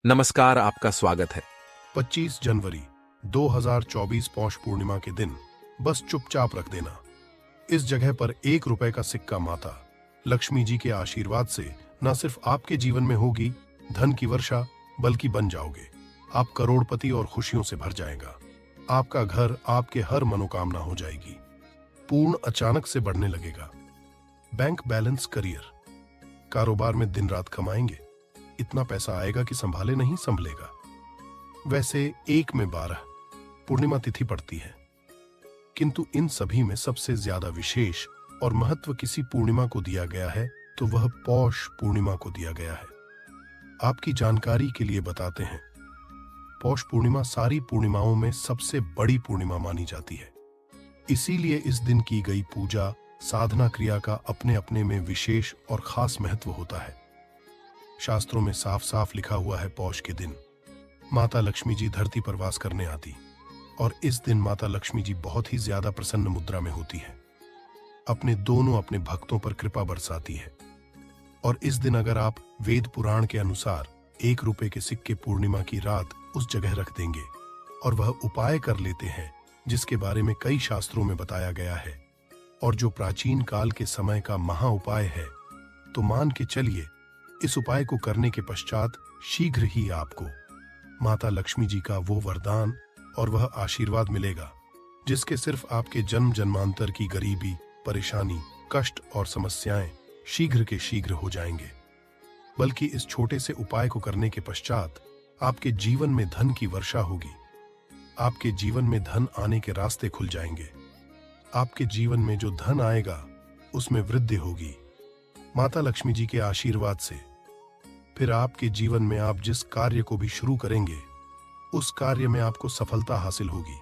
नमस्कार, आपका स्वागत है। 25 जनवरी 2024 पौष पूर्णिमा के दिन बस चुपचाप रख देना। इस जगह पर 1 रुपए का सिक्का माता लक्ष्मी जी के आशीर्वाद से न सिर्फ आपके जीवन में होगी धन की वर्षा, बल्कि बन जाओगे आप करोड़पति और खुशियों से भर जाएगा। आपका घर आपके हर मनोकामना हो जाएगी, पूर्ण अचानक से बढ़ने लगेगा। बैंक बैलेंस, करियर, कारोबार में दिन रात कमाएंगे, इतना पैसा आएगा कि संभाले नहीं संभलेगा। वैसे 1 में 12 पूर्णिमा तिथि पड़ती है, किंतु इन सभी में सबसे ज्यादा विशेष और महत्व किसी पूर्णिमा को दिया गया है, तो वह पौष पूर्णिमा को दिया गया है। आपकी जानकारी के लिए बताते हैं, पौष पूर्णिमा सारी पूर्णिमाओं में सबसे बड़ी पूर्णिमा मानी जाती है। इसीलिए इस दिन की गई पूजा साधना क्रिया का अपने अपने में विशेष और खास महत्व होता है। शास्त्रों में साफ साफ लिखा हुआ है, पौष के दिन माता लक्ष्मी जी धरती पर वास करने आती, और इस दिन माता लक्ष्मी जी बहुत ही ज्यादा प्रसन्न मुद्रा में होती है, अपने भक्तों पर कृपा बरसाती है। और इस दिन अगर आप वेद पुराण के अनुसार 1 रुपए के सिक्के पूर्णिमा की रात उस जगह रख देंगे और वह उपाय कर लेते हैं जिसके बारे में कई शास्त्रों में बताया गया है, और जो प्राचीन काल के समय का महा उपाय है, तो मान के चलिए इस उपाय को करने के पश्चात शीघ्र ही आपको माता लक्ष्मी जी का वो वरदान और वह आशीर्वाद मिलेगा जिसके सिर्फ आपके जन्म जन्मांतर की गरीबी, परेशानी, कष्ट और समस्याएं शीघ्र के शीघ्र हो जाएंगे। बल्कि इस छोटे से उपाय को करने के पश्चात आपके जीवन में धन की वर्षा होगी। आपके जीवन में धन आने के रास्ते खुल जाएंगे। आपके जीवन में जो धन आएगा उसमें वृद्धि होगी माता लक्ष्मी जी के आशीर्वाद से। फिर आपके जीवन में आप जिस कार्य को भी शुरू करेंगे उस कार्य में आपको सफलता हासिल होगी।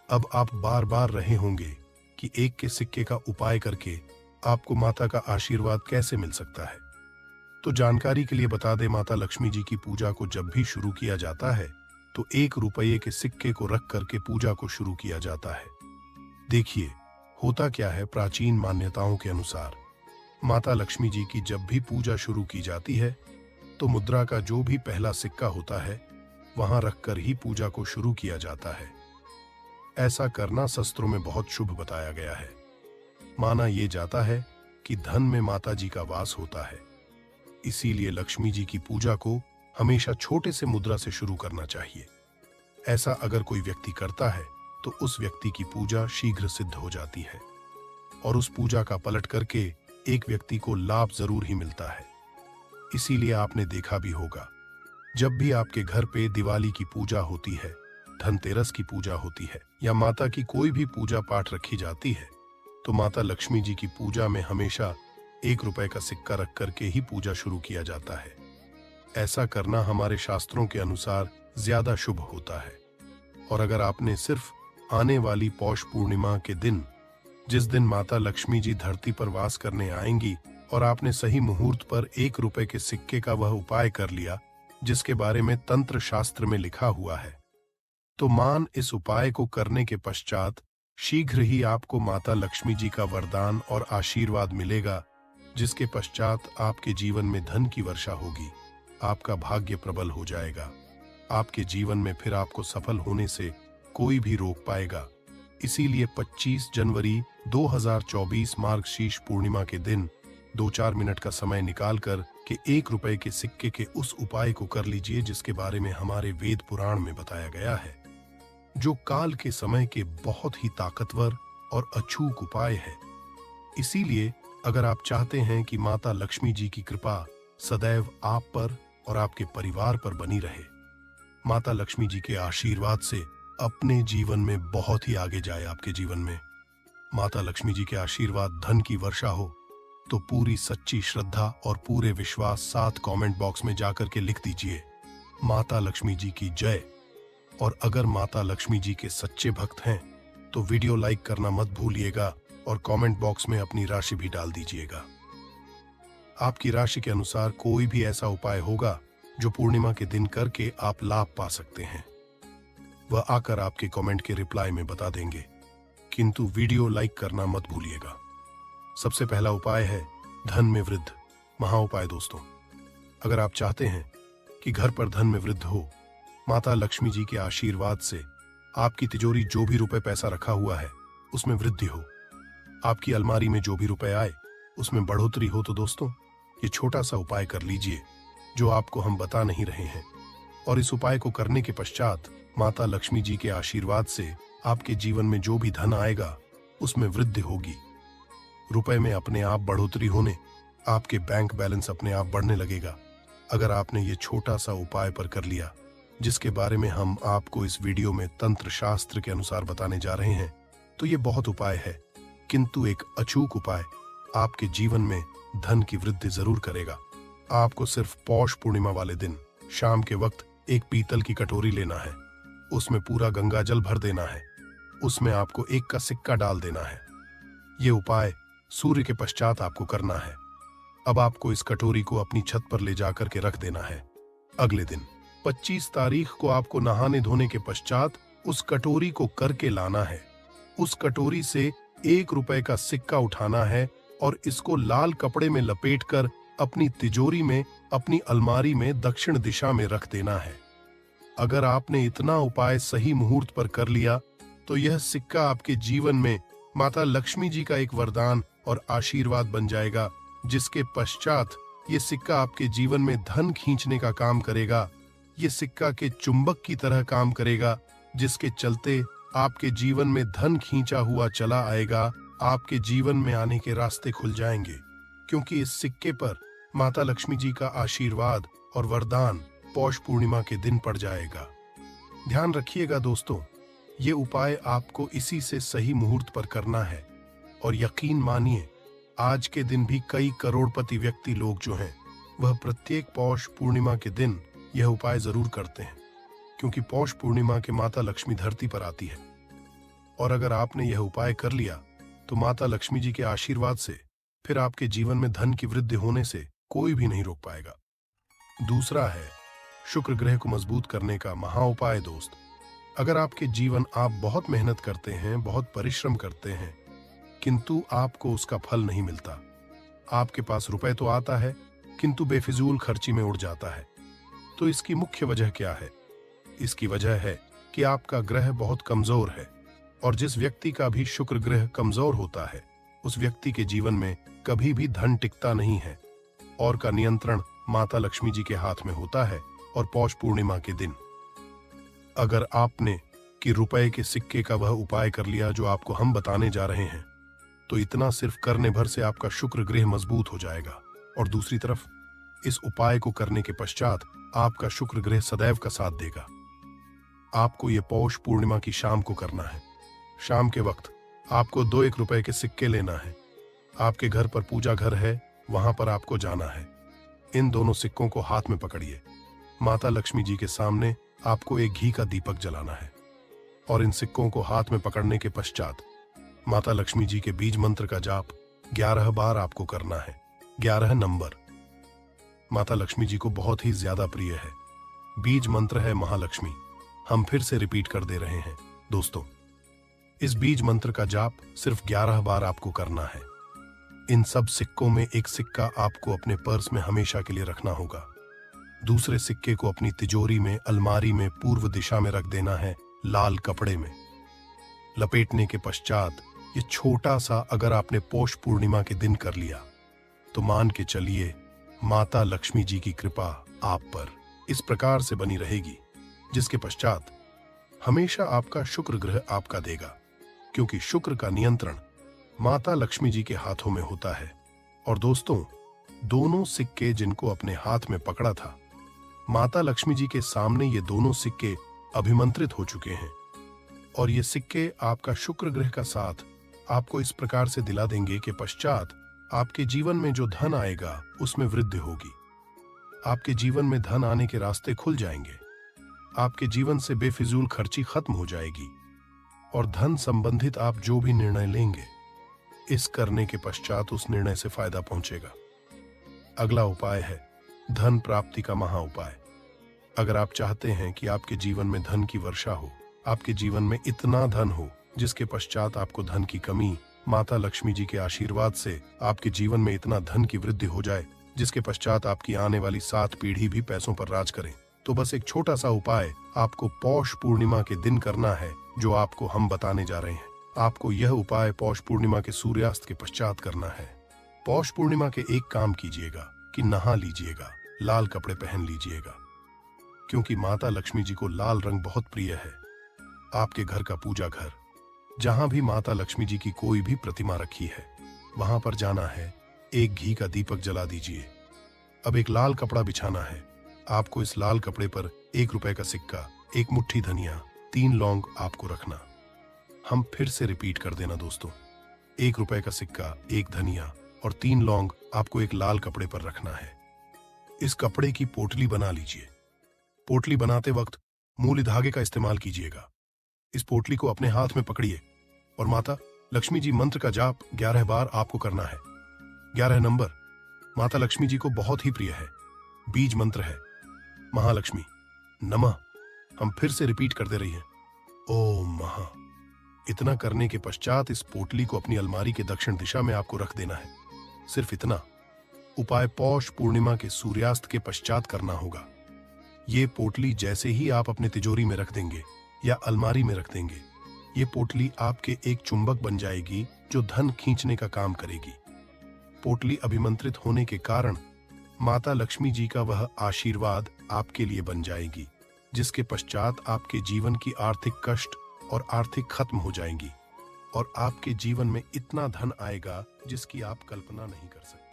अब आप बार बार रहे होंगे कि 1 के सिक्के का उपाय करके आपको माता का आशीर्वाद कैसे मिल सकता है। तो जानकारी के लिए बता दें, माता लक्ष्मी जी की पूजा को जब भी शुरू किया जाता है तो 1 रुपए के सिक्के को रख करके पूजा को शुरू किया जाता है। देखिए होता क्या है, प्राचीन मान्यताओं के अनुसार माता लक्ष्मी जी की जब भी पूजा शुरू की जाती है तो मुद्रा का जो भी पहला सिक्का होता है वहां रखकर ही पूजा को शुरू किया जाता है। ऐसा करना शास्त्रों में बहुत शुभ बताया गया है। माना यह जाता है कि धन में माता जी का वास होता है, इसीलिए लक्ष्मी जी की पूजा को हमेशा छोटे से मुद्रा से शुरू करना चाहिए। ऐसा अगर कोई व्यक्ति करता है तो उस व्यक्ति की पूजा शीघ्र सिद्ध हो जाती है, और उस पूजा का पलट करके एक व्यक्ति को लाभ जरूर ही मिलता है। इसीलिए आपने देखा भी होगा, जब भी आपके घर पे दिवाली की पूजा होती है, धनतेरस की पूजा होती है, या माता की कोई भी पूजा पाठ रखी जाती है, तो माता लक्ष्मी जी की पूजा में हमेशा 1 रुपए का सिक्का रख करके ही पूजा शुरू किया जाता है। ऐसा करना हमारे शास्त्रों के अनुसार ज्यादा शुभ होता है। और अगर आपने सिर्फ आने वाली पौष पूर्णिमा के दिन, जिस दिन माता लक्ष्मी जी धरती पर वास करने आएंगी, और आपने सही मुहूर्त पर 1 रुपए के सिक्के का वह उपाय कर लिया जिसके बारे में तंत्र शास्त्र में लिखा हुआ है, तो मान इस उपाय को करने के पश्चात शीघ्र ही आपको माता लक्ष्मी जी का वरदान और आशीर्वाद मिलेगा, जिसके पश्चात आपके जीवन में धन की वर्षा होगी। आपका भाग्य प्रबल हो जाएगा। आपके जीवन में फिर आपको सफल होने से कोई भी रोक पाएगा। इसीलिए 25 जनवरी 2024 मार्गशीर्ष पूर्णिमा के दिन 2-4 मिनट का समय निकालकर के 1 रुपए के सिक्के के उस उपाय को कर लीजिए जिसके बारे में हमारे वेद पुराण में बताया गया है, जो काल के समय के बहुत ही ताकतवर और अछूत उपाय है। इसीलिए अगर आप चाहते हैं कि माता लक्ष्मी जी की कृपा सदैव आप पर और आपके परिवार पर बनी रहे, माता लक्ष्मी जी के आशीर्वाद से अपने जीवन में बहुत ही आगे जाए, आपके जीवन में माता लक्ष्मी जी के आशीर्वाद धन की वर्षा हो, तो पूरी सच्ची श्रद्धा और पूरे विश्वास साथ कमेंट बॉक्स में जाकर के लिख दीजिए, माता लक्ष्मी जी की जय। और अगर माता लक्ष्मी जी के सच्चे भक्त हैं तो वीडियो लाइक करना मत भूलिएगा, और कमेंट बॉक्स में अपनी राशि भी डाल दीजिएगा। आपकी राशि के अनुसार कोई भी ऐसा उपाय होगा जो पूर्णिमा के दिन करके आप लाभ पा सकते हैं, वह आकर आपके कमेंट के रिप्लाई में बता देंगे, किंतु वीडियो लाइक करना मत भूलिएगा। सबसे पहला उपाय है धन में वृद्धि, महा उपाय। दोस्तों, अगर आप चाहते हैं कि घर पर धन में वृद्धि हो। माता लक्ष्मी जी के आशीर्वाद से आपकी तिजोरी जो भी रुपए पैसा रखा हुआ है उसमें वृद्धि हो। आपकी अलमारी में जो भी रुपए आए उसमें बढ़ोतरी हो। तो दोस्तों, ये छोटा सा उपाय कर लीजिए जो आपको हम बता नहीं रहे हैं, और इस उपाय को करने के पश्चात माता लक्ष्मी जी के आशीर्वाद से आपके जीवन में जो भी धन आएगा उसमें वृद्धि होगी। रुपए में अपने आप बढ़ोतरी होने, आपके बैंक बैलेंस अपने आप बढ़ने लगेगा। अगर आपने ये छोटा सा उपाय पर कर लिया, जिसके बारे में हम आपको इस वीडियो में तंत्र शास्त्र के अनुसार बताने जा रहे हैं, तो ये बहुत उपाय है, किंतु एक अचूक उपाय आपके जीवन में धन की वृद्धि जरूर करेगा। आपको सिर्फ पौष पूर्णिमा वाले दिन शाम के वक्त एक पीतल की कटोरी लेना है, उसमें पूरा गंगा जल भर देना है, उसमें आपको 1 का सिक्का डाल देना है। ये उपाय सूर्य के पश्चात आपको करना है। अब आपको इस कटोरी को अपनी छत पर ले जाकर के रख देना है। अगले दिन 25 तारीख को आपको नहाने धोने के पश्चात उस कटोरी को करके लाना है। उस कटोरी से 1 रुपए का सिक्का उठाना है और इसको लाल कपड़े में लपेटकर अपनी तिजोरी में, अपनी अलमारी में दक्षिण दिशा में रख देना है। अगर आपने इतना उपाय सही मुहूर्त पर कर लिया तो यह सिक्का आपके जीवन में माता लक्ष्मी जी का एक वरदान और आशीर्वाद बन जाएगा, जिसके पश्चात ये सिक्का आपके जीवन में धन खींचने का काम करेगा। ये सिक्का के चुंबक की तरह काम करेगा, जिसके चलते आपके जीवन में धन खींचा हुआ चला आएगा। आपके जीवन में आने के रास्ते खुल जाएंगे, क्योंकि इस सिक्के पर माता लक्ष्मी जी का आशीर्वाद और वरदान पौष पूर्णिमा के दिन पड़ जाएगा। ध्यान रखिएगा दोस्तों, ये उपाय आपको इसी से सही मुहूर्त पर करना है, और यकीन मानिए आज के दिन भी कई करोड़पति व्यक्ति लोग जो हैं वह प्रत्येक पौष पूर्णिमा के दिन यह उपाय जरूर करते हैं, क्योंकि पौष पूर्णिमा के माता लक्ष्मी धरती पर आती है। और अगर आपने यह उपाय कर लिया तो माता लक्ष्मी जी के आशीर्वाद से फिर आपके जीवन में धन की वृद्धि होने से कोई भी नहीं रोक पाएगा। दूसरा है शुक्र ग्रह को मजबूत करने का महा उपाय। दोस्त, अगर आपके जीवन आप बहुत मेहनत करते हैं, बहुत परिश्रम करते हैं, किंतु आपको उसका फल नहीं मिलता, आपके पास रुपए तो आता है किंतु बेफिजूल खर्ची में उड़ जाता है, तो इसकी मुख्य वजह क्या है? इसकी वजह है कि आपका ग्रह बहुत कमजोर है, और जिस व्यक्ति का भी शुक्र ग्रह कमजोर होता है उस व्यक्ति के जीवन में कभी भी धन टिकता नहीं है, और का नियंत्रण माता लक्ष्मी जी के हाथ में होता है। और पौष पूर्णिमा के दिन अगर आपने कि रुपए के सिक्के का वह उपाय कर लिया जो आपको हम बताने जा रहे हैं, तो इतना सिर्फ करने भर से आपका शुक्र ग्रह मजबूत हो जाएगा। और दूसरी तरफ इस उपाय को करने के पश्चात आपका शुक्र ग्रह सदैव का साथ देगा। आपको यह पौष पूर्णिमा की शाम को करना है। शाम के वक्त आपको 2-1 रुपए के सिक्के लेना है। आपके घर पर पूजा घर है, वहां पर आपको जाना है। इन दोनों सिक्कों को हाथ में पकड़िए। माता लक्ष्मी जी के सामने आपको एक घी का दीपक जलाना है, और इन सिक्कों को हाथ में पकड़ने के पश्चात माता लक्ष्मी जी के बीज मंत्र का जाप 11 बार आपको करना है। 11 नंबर माता लक्ष्मी जी को बहुत ही ज्यादा प्रिय है। बीज मंत्र है महालक्ष्मी। हम फिर से रिपीट कर दे रहे हैं दोस्तों, इस बीज मंत्र का जाप सिर्फ 11 बार आपको करना है। इन सब सिक्कों में एक सिक्का आपको अपने पर्स में हमेशा के लिए रखना होगा। दूसरे सिक्के को अपनी तिजोरी में, अलमारी में पूर्व दिशा में रख देना है, लाल कपड़े में लपेटने के पश्चात ये छोटा सा अगर आपने पौष पूर्णिमा के दिन कर लिया तो मान के चलिए माता लक्ष्मी जी की कृपा आप पर इस प्रकार से बनी रहेगी, जिसके पश्चात हमेशा आपका शुक्र ग्रह आपका देगा, क्योंकि शुक्र का नियंत्रण माता लक्ष्मी जी के हाथों में होता है। और दोस्तों, दोनों सिक्के जिनको अपने हाथ में पकड़ा था, माता लक्ष्मी जी के सामने ये दोनों सिक्के अभिमंत्रित हो चुके हैं, और ये सिक्के आपका शुक्र ग्रह का साथ आपको इस प्रकार से दिला देंगे कि पश्चात आपके जीवन में जो धन आएगा उसमें वृद्धि होगी। आपके जीवन में धन आने के रास्ते खुल जाएंगे। आपके जीवन से बेफिजूल खर्ची खत्म हो जाएगी, और धन संबंधित आप जो भी निर्णय लेंगे, इस करने के पश्चात उस निर्णय से फायदा पहुंचेगा। अगला उपाय है धन प्राप्ति का महा उपाय। अगर आप चाहते हैं कि आपके जीवन में धन की वर्षा हो, आपके जीवन में इतना धन हो जिसके पश्चात आपको धन की कमी, माता लक्ष्मी जी के आशीर्वाद से आपके जीवन में इतना धन की वृद्धि हो जाए जिसके पश्चात आपकी आने वाली 7 पीढ़ी भी पैसों पर राज करें। तो बस एक छोटा सा उपाय आपको पौष पूर्णिमा के दिन करना है, जो आपको हम बताने जा रहे हैं। आपको यह उपाय पौष पूर्णिमा के सूर्यास्त के पश्चात करना है। पौष पूर्णिमा के एक काम कीजिएगा कि नहा लीजिएगा, लाल कपड़े पहन लीजिएगा, क्योंकि माता लक्ष्मी जी को लाल रंग बहुत प्रिय है। आपके घर का पूजा घर, जहां भी माता लक्ष्मी जी की कोई भी प्रतिमा रखी है, वहां पर जाना है, एक घी का दीपक जला दीजिए। अब एक लाल कपड़ा बिछाना है। आपको इस लाल कपड़े पर 1 रुपए का सिक्का, 1 मुट्ठी धनिया, 3 लौंग आपको रखना। हम फिर से रिपीट कर देना दोस्तों, 1 रुपए का सिक्का, 1 धनिया और 3 लौंग आपको एक लाल कपड़े पर रखना है। इस कपड़े की पोटली बना लीजिए। पोटली बनाते वक्त मूली धागे का इस्तेमाल कीजिएगा। इस पोटली को अपने हाथ में पकड़िए और माता लक्ष्मी जी मंत्र का जाप 11 बार आपको करना है। 11 नंबर माता लक्ष्मी जी को बहुत ही प्रिय है। बीज मंत्र है महालक्ष्मी नमः। हम फिर से रिपीट करते रहिए, ओम महा। इतना करने के पश्चात इस पोटली को अपनी अलमारी के दक्षिण दिशा में आपको रख देना है। सिर्फ इतना। उपाय पौष पूर्णिमा के सूर्यास्त के पश्चात करना होगा। ये पोटली जैसे ही आप अपने तिजोरी में रख देंगे या अलमारी में रख देंगे, ये पोटली आपके एक चुंबक बन जाएगी जो धन खींचने का काम करेगी। पोटली अभिमंत्रित होने के कारण माता लक्ष्मी जी का वह आशीर्वाद आपके लिए बन जाएगी, जिसके पश्चात आपके जीवन की आर्थिक कष्ट और आर्थिक खत्म हो जाएंगी और आपके जीवन में इतना धन आएगा जिसकी आप कल्पना नहीं कर सकते।